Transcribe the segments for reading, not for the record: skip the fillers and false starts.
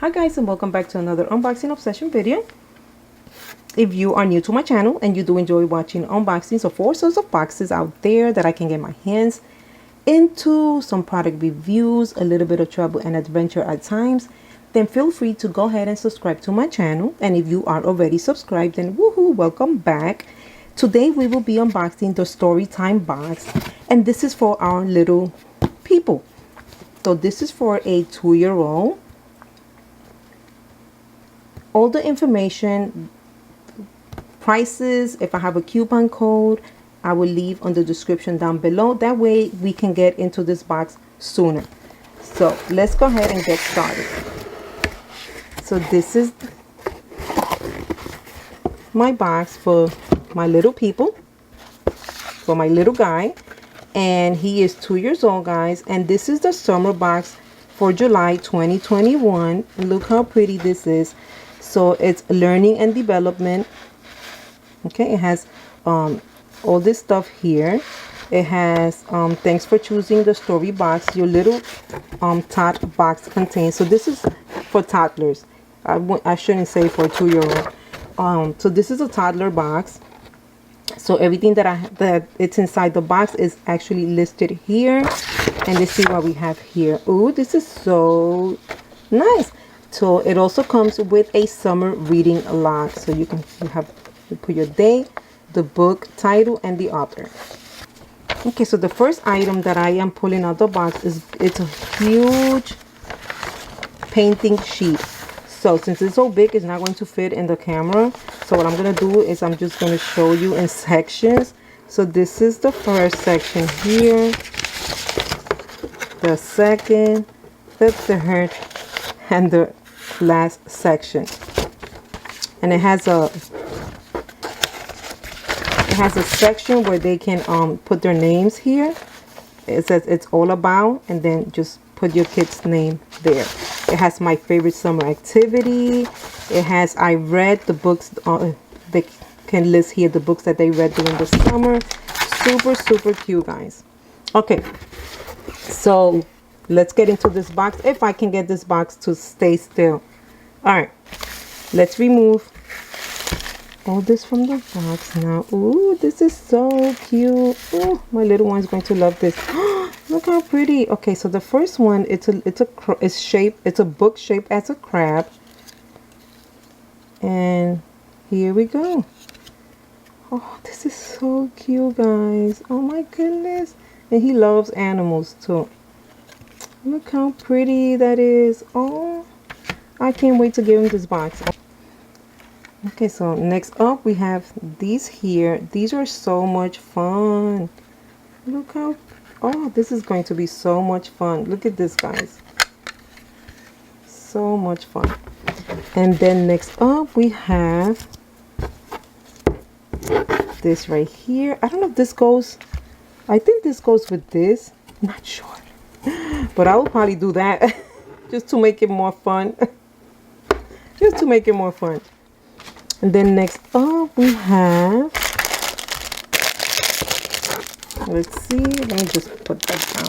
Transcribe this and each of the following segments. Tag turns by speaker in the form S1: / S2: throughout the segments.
S1: Hi guys, and welcome back to another unboxing obsession video. If you are new to my channel and you do enjoy watching unboxings of all sorts of boxes out there that I can get my hands into, some product reviews, a little bit of trouble and adventure at times, then feel free to go ahead and subscribe to my channel. And if you are already subscribed, then woohoo, welcome back. Today we will be unboxing the Storytime box, and this is for our little people. So this is for a 2-year-old. All the information, prices, if I have a coupon code, I will leave on the description down below. That way we can get into this box sooner. So let's go ahead and get started. So this is my box for my little people, for my little guy, and he is 2 years old, guys. And this is the summer box for July 2021. Look how pretty this is. So it's learning and development. Okay, it has all this stuff here. It has thanks for choosing the story box your little tot box contains. So this is for toddlers. I shouldn't say for a 2-year-old. So this is a toddler box. So everything that it's inside the box is actually listed here. And let's see what we have here. Ooh, this is so nice. So it also comes with a summer reading log. So you put your day, the book title, and the author. Okay, so the first item that I am pulling out the box it's a huge painting sheet. So since it's so big, it's not going to fit in the camera. So what I'm going to do is I'm just going to show you in sections. So this is the first section here, the second, the third, and the last section. And it has a section where they can put their names here. It says it's all about, and then just put your kid's name there. It has my favorite summer activity. It has I read the books. They can list here the books that they read during the summer. Super cute, guys. Okay, so let's get into this box, if I can get this box to stay still. All right, let's remove all this from the box now. Ooh, this is so cute. Ooh, my little one's going to love this. Look how pretty. Okay, so the first one, it's a book shaped as a crab. And here we go. Oh, this is so cute, guys. Oh my goodness. And he loves animals too. Look how pretty that is. Oh, I can't wait to give him this box. Okay, so next up we have these here. These are so much fun. Look how, oh, this is going to be so much fun. Look at this, guys. So much fun. And then next up we have this right here. I don't know if this goes, I think this goes with this. Not sure. But I will probably do that just to make it more fun. Just to make it more fun. And then next up we have, let's see, let me just put that down.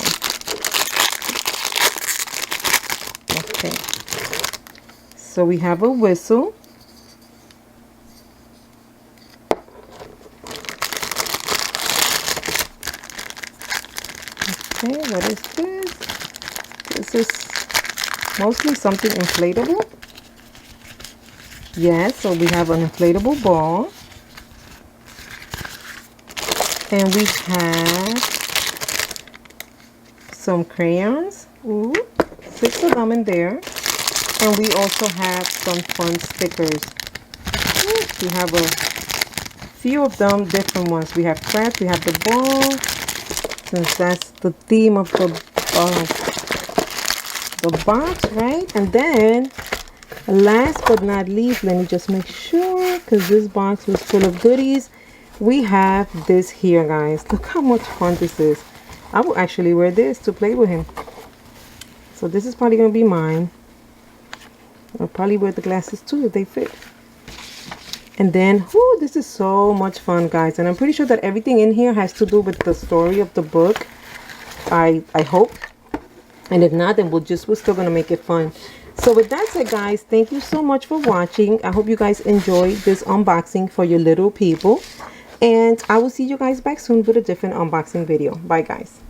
S1: Okay. So we have a whistle. Okay, what is this? This is mostly something inflatable. Yes, so we have an inflatable ball. And we have some crayons. Ooh, 6 of them in there. And we also have some fun stickers. Ooh, we have a few of them, different ones. We have crabs, we have the ball, since that's the theme of the box, right? And then last but not least, let me just make sure, because this box was full of goodies, we have this here, guys. Look how much fun this is. I will actually wear this to play with him. So this is probably going to be mine. I'll probably wear the glasses too if they fit. And then, whoo, this is so much fun, guys. And I'm pretty sure that everything in here has to do with the story of the book. I hope. And if not, then we're still gonna make it fun. So with that said, guys, thank you so much for watching. I hope you guys enjoyed this unboxing for your little people, and I will see you guys back soon with a different unboxing video. Bye, guys.